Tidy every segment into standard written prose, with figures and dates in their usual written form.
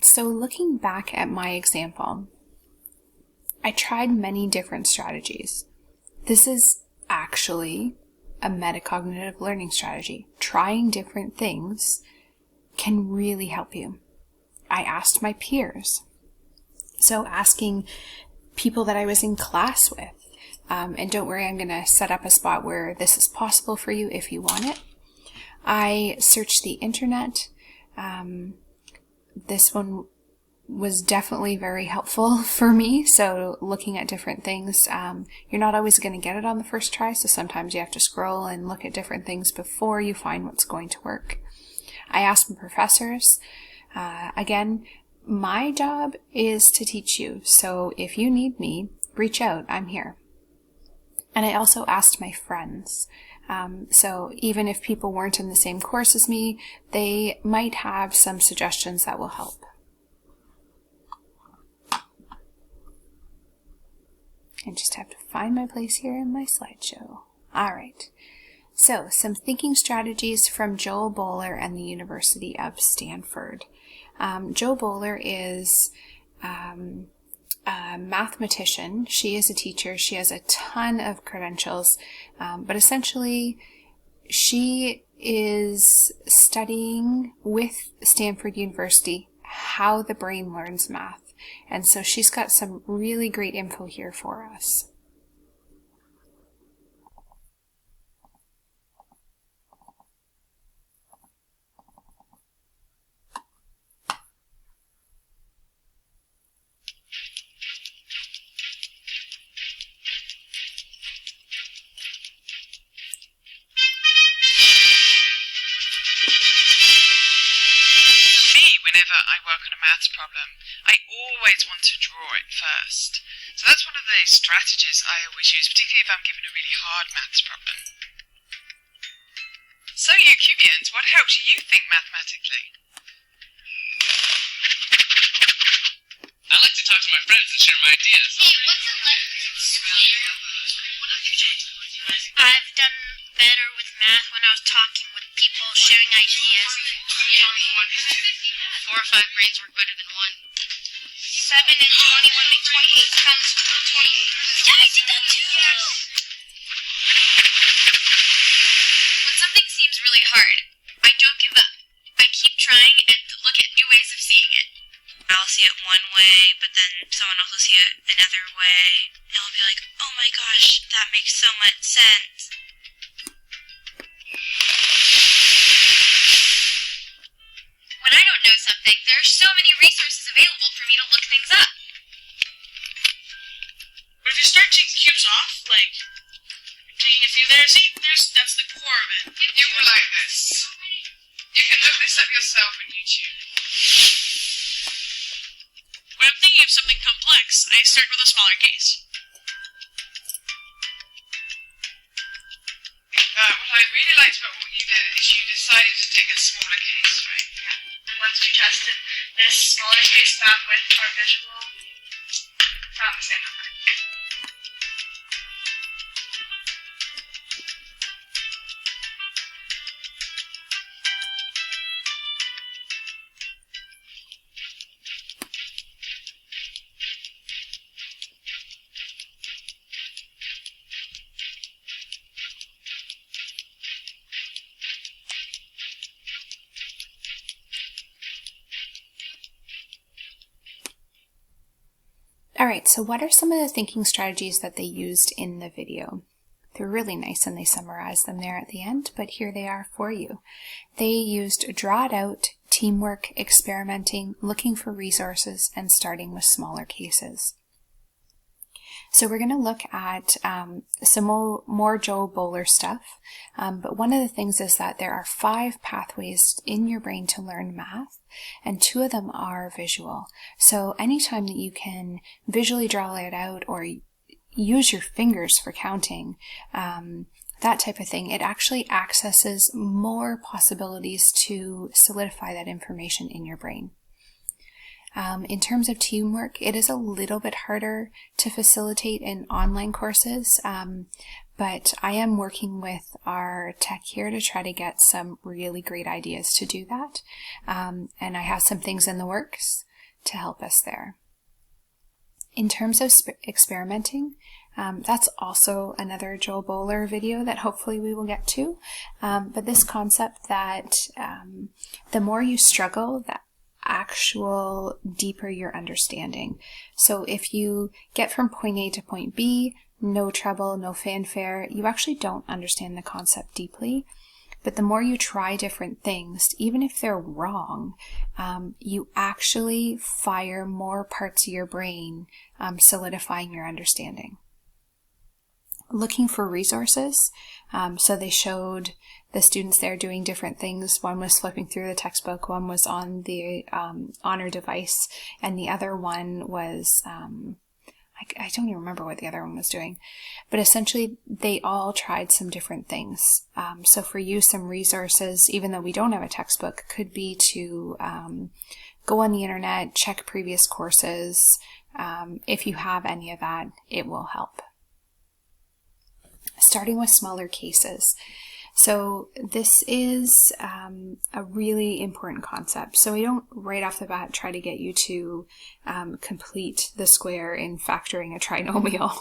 right, so looking back at my example, I tried many different strategies. This is actually a metacognitive learning strategy. Trying different things can really help you. I asked my peers. So asking people that I was in class with, and don't worry, I'm going to set up a spot where this is possible for you if you want it. I searched the internet. This one was definitely very helpful for me. So looking at different things, you're not always going to get it on the first try. So sometimes you have to scroll and look at different things before you find what's going to work. I asked my professors. Again, my job is to teach you. So if you need me, reach out. I'm here. And I also asked my friends. So even if people weren't in the same course as me, they might have some suggestions that will help. I just have to find my place here in my slideshow. All right. So some thinking strategies from Joel Bowler and the University of Stanford. Joel Bowler is a mathematician. She is a teacher. She has a ton of credentials, but essentially she is studying with Stanford University how the brain learns math. And so she's got some really great info here for us. Whenever I work on a maths problem, I always want to draw it first. So that's one of the strategies I always use, particularly if I'm given a really hard maths problem. So you Cubians, what helps you think mathematically? I like to talk to my friends and share my ideas. Hey, what's a leopard square? I've done better with math when I was talking with people, sharing ideas. 4 or 5 brains work better than 1. 7 and 21 make 28 times 28. Yeah, I did that too! Yes. When something seems really hard, I don't give up. I keep trying and look at new ways of seeing it. I'll see it one way, but then someone else will see it another way, and I'll be like, oh my gosh, that makes so much sense. When I don't know something, there are so many resources available for me to look things up. But if you start taking cubes off, like taking a few there, see, that's the core of it. You were like this. You can look this up yourself on YouTube. When I'm thinking of something complex, I start with a smaller case. What I really liked about what you did is you decided to take a smaller case, right? Yeah. And once we tested this smaller case back with our visual, found the same number. Alright, so what are some of the thinking strategies that they used in the video? They're really nice and they summarize them there at the end, but here they are for you. They used draw it out, teamwork, experimenting, looking for resources, and starting with smaller cases. So we're going to look at some more Joel Bowler stuff, but one of the things is that there are 5 pathways in your brain to learn math, and 2 of them are visual. So anytime that you can visually draw it out or use your fingers for counting, that type of thing, it actually accesses more possibilities to solidify that information in your brain. In terms of teamwork, it is a little bit harder to facilitate in online courses, but I am working with our tech here to try to get some really great ideas to do that. And I have some things in the works. to help us there. In terms of experimenting, that's also another Joel Bowler video that hopefully we will get to. But this concept that the more you struggle, the actual deeper your understanding. So if you get from point A to point B, no trouble, no fanfare, you actually don't understand the concept deeply. But the more you try different things, even if they're wrong, you actually fire more parts of your brain, solidifying your understanding. Looking for resources. So they showed the students there doing different things. One was flipping through the textbook, one was on the honor device, and the other one was, I don't even remember what the other one was doing. But essentially, they all tried some different things. So for you, some resources, even though we don't have a textbook, could be to go on the internet, check previous courses. If you have any of that, it will help. Starting with smaller cases. So this is a really important concept. So we don't right off the bat try to get you to complete the square in factoring a trinomial.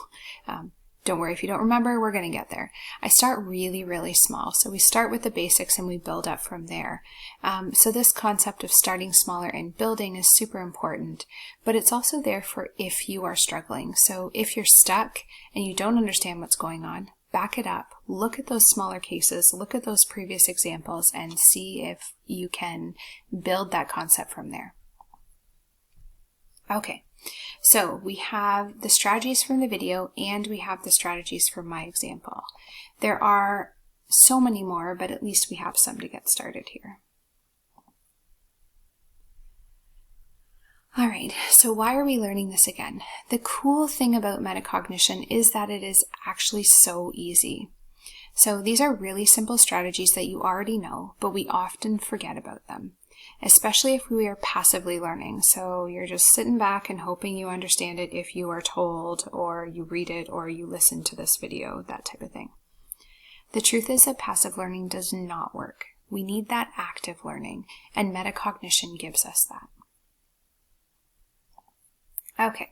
Don't worry if you don't remember, we're going to get there. I start really, really small. So we start with the basics and we build up from there. So this concept of starting smaller and building is super important, but it's also there for if you are struggling. So if you're stuck and you don't understand what's going on, back it up, look at those smaller cases, look at those previous examples, and see if you can build that concept from there. Okay, so we have the strategies from the video and we have the strategies from my example. There are so many more, but at least we have some to get started here. All right, so why are we learning this again? The cool thing about metacognition is that it is actually so easy. So these are really simple strategies that you already know, but we often forget about them, especially if we are passively learning. So you're just sitting back and hoping you understand it if you are told, or you read it, or you listen to this video, that type of thing. The truth is that passive learning does not work. We need that active learning, and metacognition gives us that. Okay,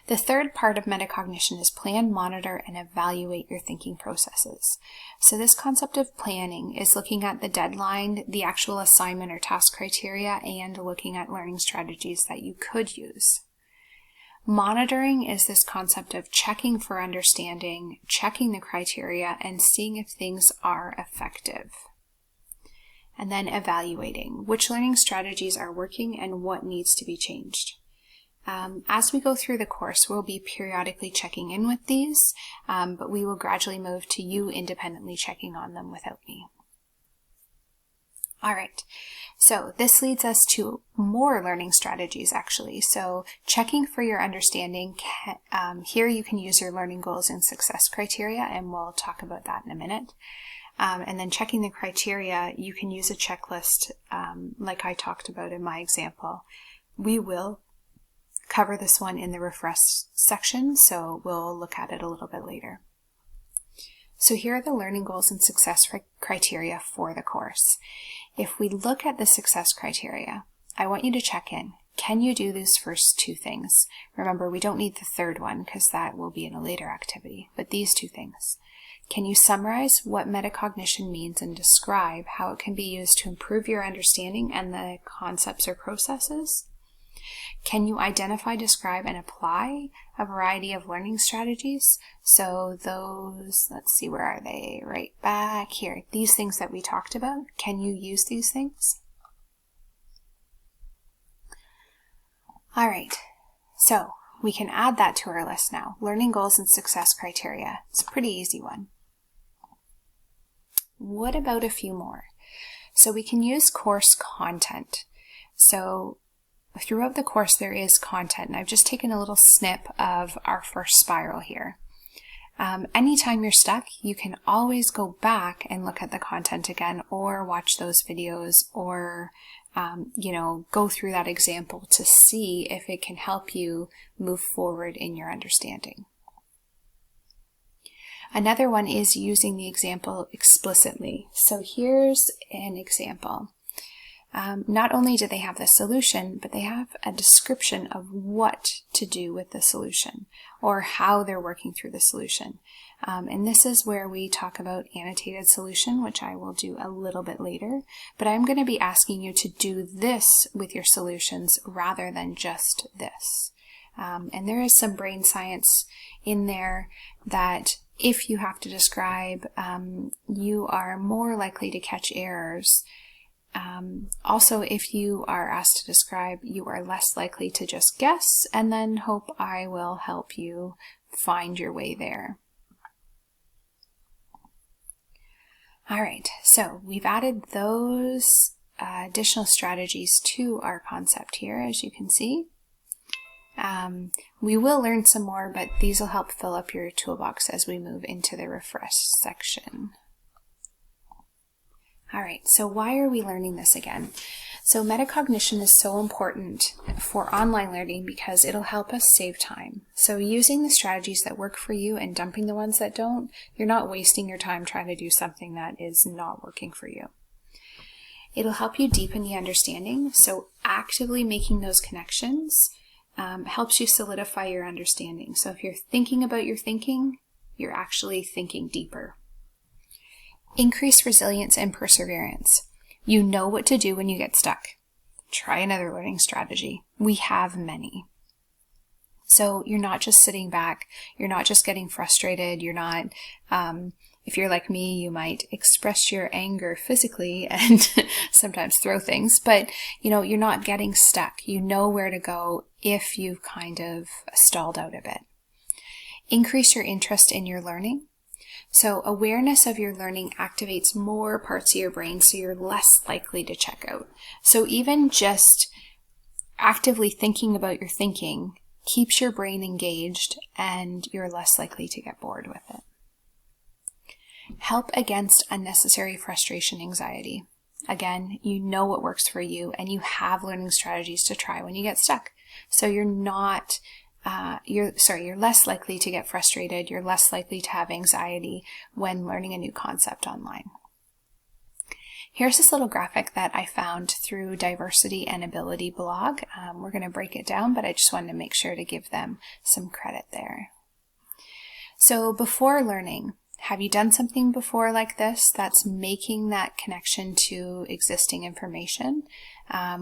the third part of metacognition is plan, monitor, and evaluate your thinking processes. So this concept of planning is looking at the deadline, the actual assignment or task criteria, and looking at learning strategies that you could use. Monitoring is this concept of checking for understanding, checking the criteria, and seeing if things are effective. And then evaluating which learning strategies are working and what needs to be changed. As we go through the course, we'll be periodically checking in with these, but we will gradually move to you independently checking on them without me. All right, so this leads us to more learning strategies actually. So checking for your understanding, here you can use your learning goals and success criteria, and we'll talk about that in a minute. And then checking the criteria, you can use a checklist like I talked about in my example. We will cover this one in the refresh section, so we'll look at it a little bit later. So here are the learning goals and success criteria for the course. If we look at the success criteria, I want you to check in. Can you do these first two things? Remember, we don't need the third one because that will be in a later activity, but these two things. Can you summarize what metacognition means and describe how it can be used to improve your understanding and the concepts or processes? Can you identify, describe, and apply a variety of learning strategies? So those, let's see, where are they? Right back here. These things that we talked about, can you use these things? All right, so we can add that to our list now. Learning goals and success criteria. It's a pretty easy one. What about a few more? So we can use course content. So throughout the course there is content, and I've just taken a little snip of our first spiral here. Anytime you're stuck, you can always go back and look at the content again, or watch those videos, or go through that example to see if it can help you move forward in your understanding. Another one is using the example explicitly. So here's an example. not only do they have the solution, but they have a description of what to do with the solution or how they're working through the solution. And this is where we talk about annotated solution, which I will do a little bit later, but I'm going to be asking you to do this with your solutions rather than just this. And there is some brain science in there that if you have to describe, you are more likely to catch errors. Also, if you are asked to describe, you are less likely to just guess and then hope I will help you find your way there. All right, so we've added those additional strategies to our concept here, as you can see. We will learn some more, but these will help fill up your toolbox as we move into the refresh section. All right, so why are we learning this again? So metacognition is so important for online learning because it'll help us save time. So using the strategies that work for you and dumping the ones that don't, you're not wasting your time trying to do something that is not working for you. It'll help you deepen the understanding. So actively making those connections helps you solidify your understanding. So if you're thinking about your thinking, you're actually thinking deeper. Increase resilience and perseverance. You know what to do when you get stuck. Try another learning strategy. We have many. So you're not just sitting back. You're not just getting frustrated. You're not, if you're like me, you might express your anger physically and sometimes throw things, but you're not getting stuck. You know where to go if you've kind of stalled out a bit. Increase your interest in your learning. So awareness of your learning activates more parts of your brain, so you're less likely to check out. So even just actively thinking about your thinking keeps your brain engaged and you're less likely to get bored with it. Help against unnecessary frustration, anxiety. Again, you know what works for you and you have learning strategies to try when you get stuck. So you're less likely to get frustrated, you're less likely to have anxiety when learning a new concept online. Here's this little graphic that I found through Diversity and Ability blog. We're going to break it down, but I just wanted to make sure to give them some credit there. So before learning, have you done something before like this that's making that connection to existing information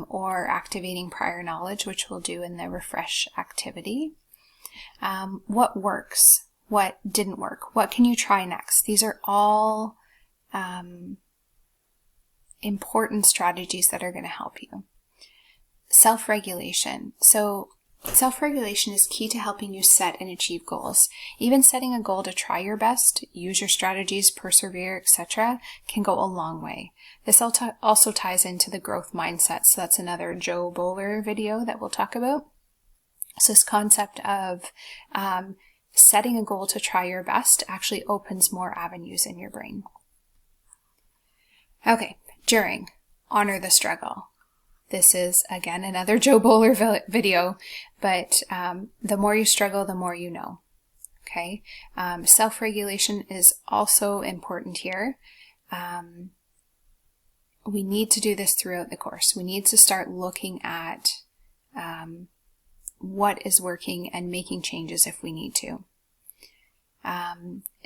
or activating prior knowledge, which we'll do in the refresh activity? What works? What didn't work? What can you try next? These are all important strategies that are going to help you. Self-regulation. So self-regulation is key to helping you set and achieve goals. Even setting a goal to try your best, use your strategies, persevere, etc. can go a long way. This also ties into the growth mindset. So that's another Joe Bowler video that we'll talk about. So this concept of setting a goal to try your best actually opens more avenues in your brain. Okay, during, honor the struggle. This is, again, another Joe Bowler video, but the more you struggle, the more you know. Okay, self-regulation is also important here. We need to do this throughout the course. We need to start looking at what is working and making changes if we need to.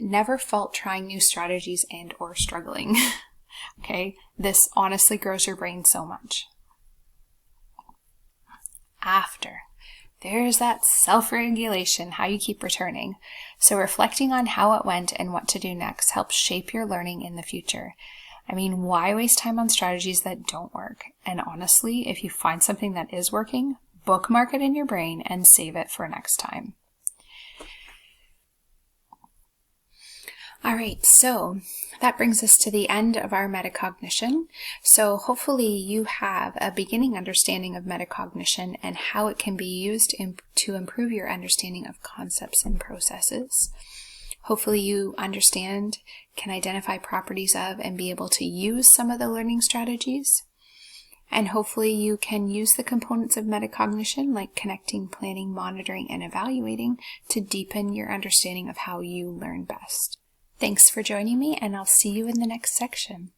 Never fault trying new strategies and or struggling. Okay, this honestly grows your brain so much. After, there's that self-regulation, how you keep returning. So reflecting on how it went and what to do next helps shape your learning in the future. I mean, why waste time on strategies that don't work? And honestly, if you find something that is working, bookmark it in your brain and save it for next time. All right, so that brings us to the end of our metacognition. So hopefully you have a beginning understanding of metacognition and how it can be used to improve your understanding of concepts and processes. Hopefully you understand, can identify properties of, and be able to use some of the learning strategies. And hopefully you can use the components of metacognition, like connecting, planning, monitoring, and evaluating, to deepen your understanding of how you learn best. Thanks for joining me, and I'll see you in the next section.